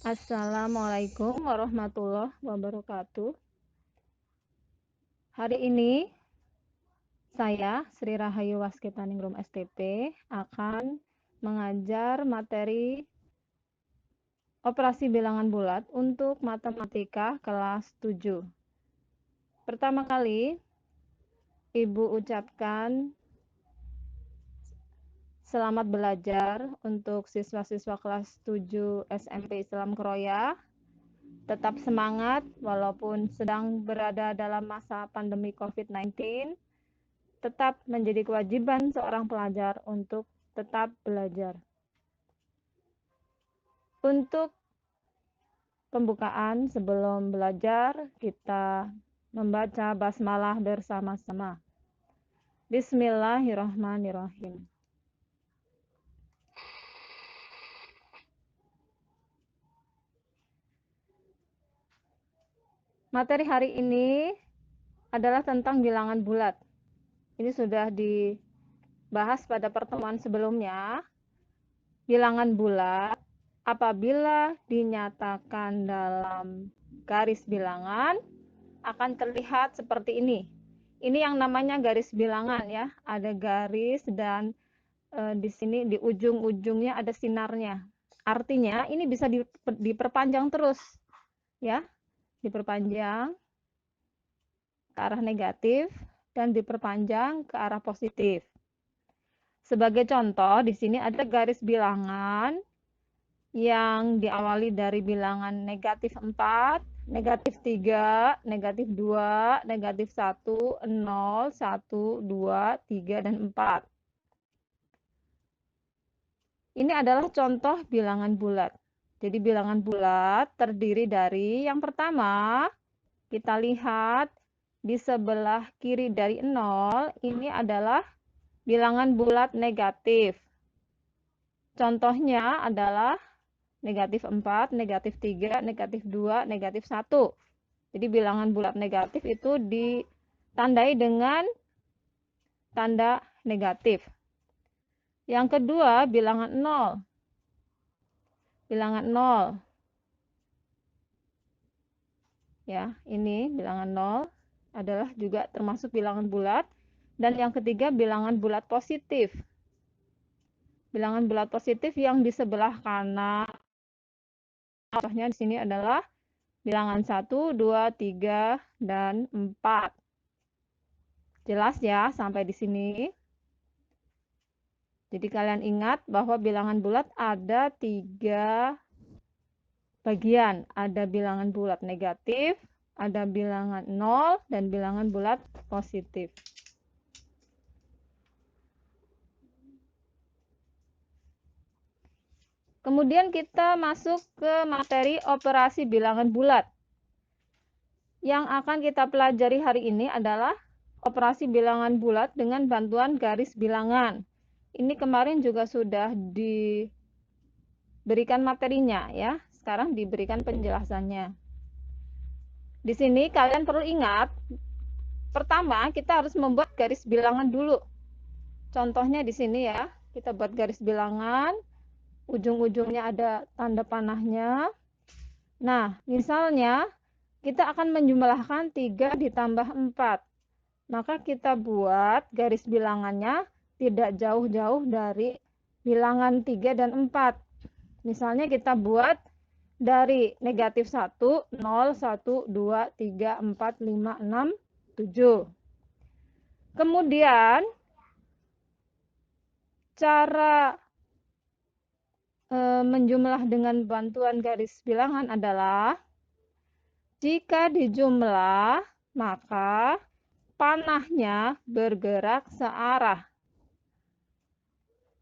Assalamualaikum warahmatullahi wabarakatuh. Hari ini saya, Sri Rahayu Waskita-Ningrum STP, akan mengajar materi operasi bilangan bulat untuk matematika kelas 7. Pertama kali, Ibu ucapkan selamat belajar untuk siswa-siswa kelas 7 SMP Islam Kroya. Tetap semangat walaupun sedang berada dalam masa pandemi COVID-19. Tetap menjadi kewajiban seorang pelajar untuk tetap belajar. Untuk pembukaan sebelum belajar, kita membaca basmalah bersama-sama. Bismillahirrahmanirrahim. Materi hari ini adalah tentang bilangan bulat. Ini sudah dibahas pada pertemuan sebelumnya. Bilangan bulat apabila dinyatakan dalam garis bilangan akan terlihat seperti ini. Ini yang namanya garis bilangan ya. Ada garis dan di sini di ujung-ujungnya ada sinarnya. Artinya ini bisa diperpanjang terus ya. Diperpanjang ke arah negatif dan diperpanjang ke arah positif. Sebagai contoh, di sini ada garis bilangan yang diawali dari bilangan negatif 4, negatif 3, negatif 2, negatif 1, 0, 1, 2, 3, dan 4. Ini adalah contoh bilangan bulat. Jadi bilangan bulat terdiri dari yang pertama, kita lihat di sebelah kiri dari 0, ini adalah bilangan bulat negatif. Contohnya adalah negatif 4, negatif 3, negatif 2, negatif 1. Jadi bilangan bulat negatif itu ditandai dengan tanda negatif. Yang kedua, bilangan 0. Bilangan 0. Ya, ini bilangan 0 adalah juga termasuk bilangan bulat. Dan yang ketiga, bilangan bulat positif. Bilangan bulat positif yang di sebelah kanan. Contohnya di sini adalah bilangan 1, 2, 3, dan 4. Jelas ya sampai di sini? Jadi kalian ingat bahwa bilangan bulat ada 3 bagian. Ada bilangan bulat negatif, ada bilangan 0, dan bilangan bulat positif. Kemudian kita masuk ke materi operasi bilangan bulat. Yang akan kita pelajari hari ini adalah operasi bilangan bulat dengan bantuan garis bilangan. Ini kemarin juga sudah diberikan materinya ya. Sekarang diberikan penjelasannya. Di sini kalian perlu ingat, pertama kita harus membuat garis bilangan dulu. Contohnya di sini ya, kita buat garis bilangan, ujung-ujungnya ada tanda panahnya. Nah, misalnya kita akan menjumlahkan 3 ditambah 4. Maka kita buat garis bilangannya tidak jauh-jauh dari bilangan 3 dan 4. Misalnya kita buat dari negatif 1, 0, 1, 2, 3, 4, 5, 6, 7. Kemudian cara menjumlah dengan bantuan garis bilangan adalah jika dijumlah maka panahnya bergerak searah.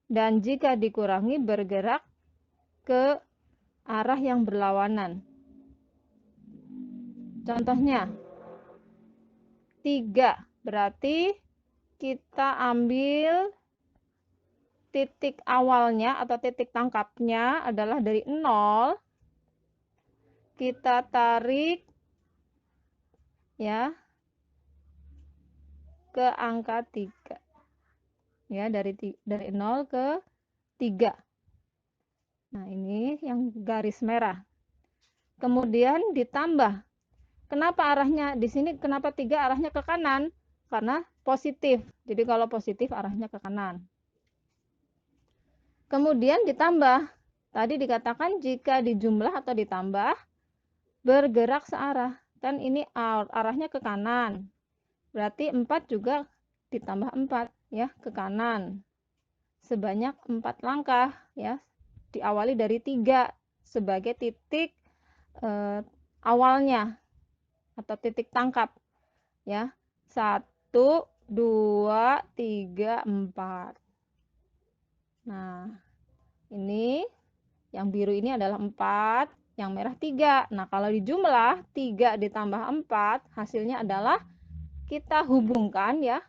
Dan jika dikurangi bergerak ke arah yang berlawanan. Contohnya 3, berarti kita ambil titik awalnya atau titik tangkapnya adalah dari 0. Kita tarik ya ke angka 3. Ya, dari 0 ke 3. Nah, ini yang garis merah. kemudian ditambah. Kenapa arahnya di sini, kenapa 3 arahnya ke kanan? Karena positif. Jadi kalau positif arahnya ke kanan. Kemudian ditambah. Tadi dikatakan jika dijumlah atau ditambah, bergerak searah. Kan ini arahnya ke kanan. Berarti 4 juga ditambah 4 ya, ke kanan. Sebanyak 4 langkah ya. Diawali dari 3 sebagai titik awalnya atau titik tangkap ya. 1, 2, 3, 4. Nah, ini yang biru ini adalah 4, yang merah 3. Nah, kalau dijumlah 3 ditambah 4, hasilnya adalah kita hubungkan ya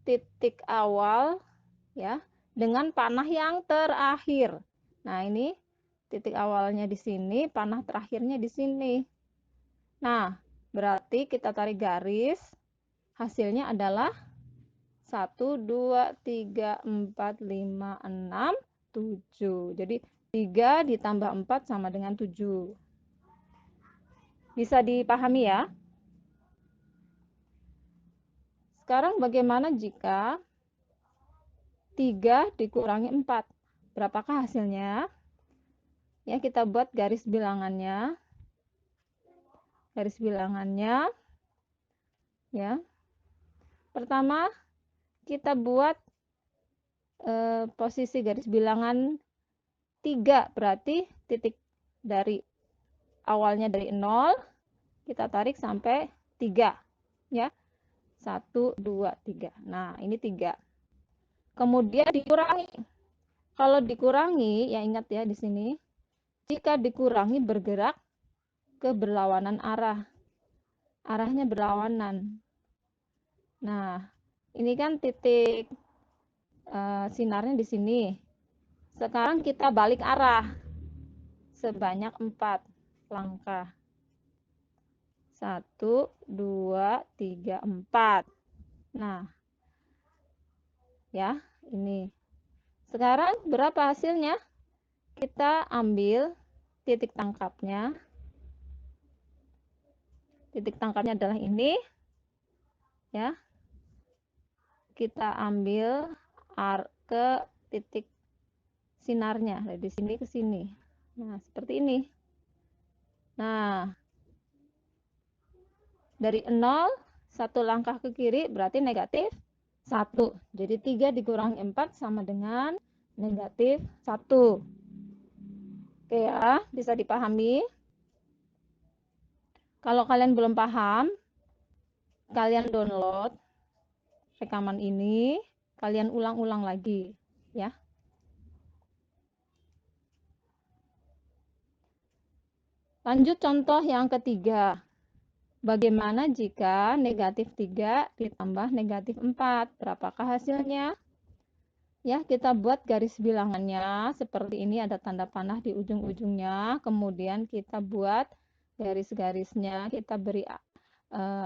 titik awal ya dengan panah yang terakhir. Nah, ini titik awalnya di sini, panah terakhirnya di sini. Nah, berarti kita tarik garis, hasilnya adalah 1, 2, 3, 4, 5, 6, 7. Jadi 3 ditambah 4 sama dengan 7. Bisa dipahami ya? Sekarang bagaimana jika 3 dikurangi 4? Berapakah hasilnya? Ya, kita buat garis bilangannya. Garis bilangannya ya. Pertama, kita buat posisi garis bilangan 3, berarti titik dari awalnya dari 0, kita tarik sampai 3 ya. 1, 2, 3. Nah, ini 3. Kemudian dikurangi. Kalau dikurangi, ya ingat ya di sini, jika dikurangi bergerak ke berlawanan arah. Arahnya berlawanan. Nah, ini kan titik sinarnya di sini. Sekarang kita balik arah sebanyak 4 langkah. 1, 2, 3, 4. Nah, ya, ini. Sekarang berapa hasilnya? Kita ambil titik tangkapnya. Titik tangkapnya adalah ini. Ya. Kita ambil ke titik sinarnya, dari sini ke sini. Nah, seperti ini. Nah, dari 0, 1 langkah ke kiri berarti negatif 1. Jadi 3 dikurangi 4 sama dengan negatif 1. Oke ya, bisa dipahami. Kalau kalian belum paham, kalian download rekaman ini, kalian ulang-ulang lagi ya. Lanjut contoh yang ketiga. Bagaimana jika negatif 3 ditambah negatif 4? Berapakah hasilnya? Ya, kita buat garis bilangannya seperti ini, ada tanda panah di ujung-ujungnya. Kemudian kita buat garis-garisnya, kita beri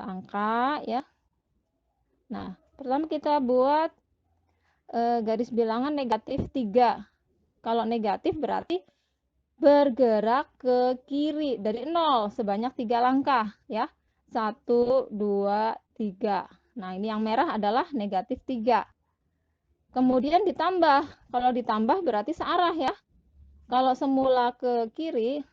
angka ya. Nah, pertama kita buat garis bilangan negatif 3. Kalau negatif berarti bergerak ke kiri dari 0 sebanyak 3 langkah ya. 1, 2, 3. Nah, ini yang merah adalah negatif 3. Kemudian ditambah. Kalau ditambah berarti searah ya. Kalau semula ke kiri,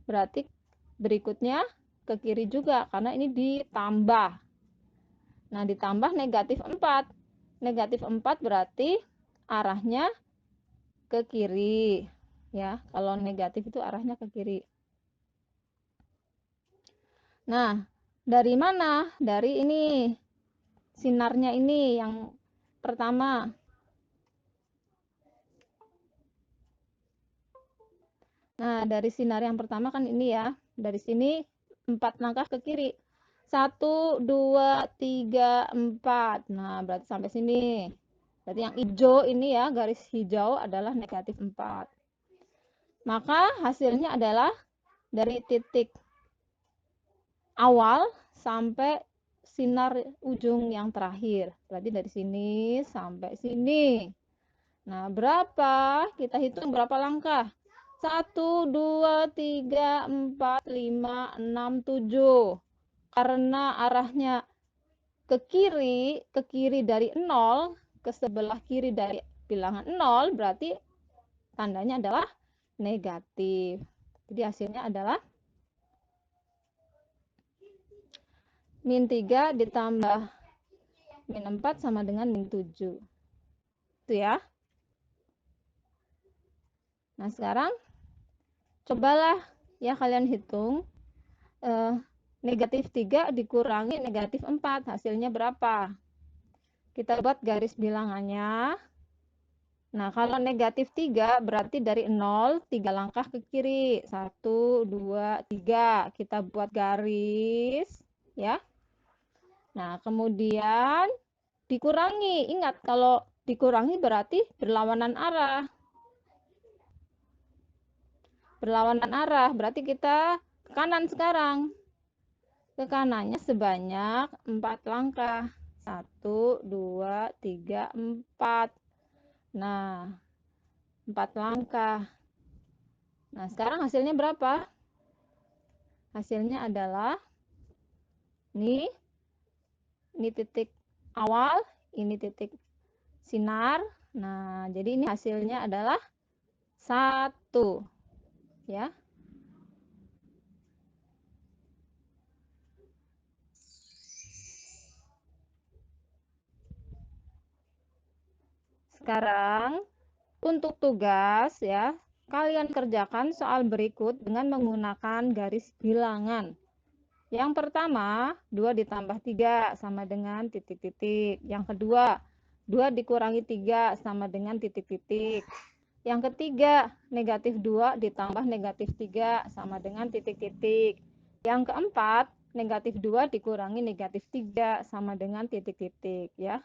berarti berikutnya ke kiri juga karena ini ditambah. Nah, ditambah negatif 4. Negatif 4 berarti arahnya ke kiri ya. Kalau negatif itu arahnya ke kiri. Nah, dari mana? Dari ini. Sinarnya ini yang pertama. Nah, dari sinar yang pertama kan ini ya. Dari sini 4 langkah ke kiri. 1, 2, 3, 4. Nah, berarti sampai sini. Berarti yang hijau ini ya, garis hijau adalah negatif 4. Maka hasilnya adalah dari titik awal sampai sinar ujung yang terakhir. Berarti dari sini sampai sini. Nah, berapa? Kita hitung berapa langkah. 1, 2, 3, 4, 5, 6, 7. Karena arahnya ke kiri dari 0, ke sebelah kiri dari bilangan 0, berarti tandanya adalah negatif. Jadi hasilnya adalah min 3 ditambah min 4 sama dengan min 7. Itu ya. Nah, sekarang cobalah ya kalian hitung. Negatif 3 dikurangi negatif 4. Hasilnya berapa? Kita buat garis bilangannya. Nah, kalau negatif 3 berarti dari 0, 3 langkah ke kiri. 1, 2, 3. Kita buat garis. Ya. Nah, kemudian dikurangi. Ingat, kalau dikurangi berarti berlawanan arah. Berlawanan arah, berarti kita ke kanan sekarang. Ke kanannya sebanyak 4 langkah. 1, 2, 3, 4. Nah, 4 langkah. Nah, sekarang hasilnya berapa? Hasilnya adalah ini titik awal, ini titik sinar. Nah, jadi ini hasilnya adalah 1. Ya. Sekarang untuk tugas ya, kalian kerjakan soal berikut dengan menggunakan garis bilangan. Yang pertama, 2 ditambah 3 sama dengan titik-titik. Yang kedua, 2 dikurangi 3 sama dengan titik-titik. Yang ketiga, negatif 2 ditambah negatif 3 sama dengan titik-titik. Yang keempat, negatif 2 dikurangi negatif 3 sama dengan titik-titik ya.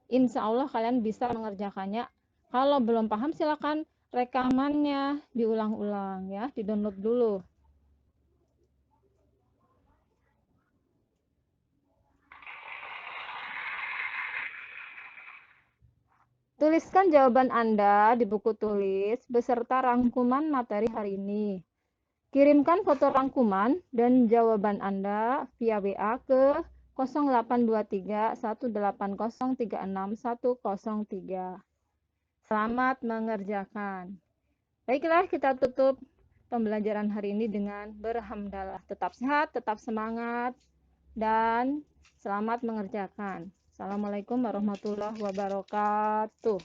Insya Allah kalian bisa mengerjakannya. Kalau belum paham silakan rekamannya diulang-ulang ya, di-download dulu. Tuliskan jawaban Anda di buku tulis beserta rangkuman materi hari ini. Kirimkan foto rangkuman dan jawaban Anda via WA ke 0823 180 36 103. Selamat mengerjakan. Baiklah, kita tutup pembelajaran hari ini dengan berhamdalah. Tetap sehat, tetap semangat, dan selamat mengerjakan. Assalamualaikum warahmatullahi wabarakatuh.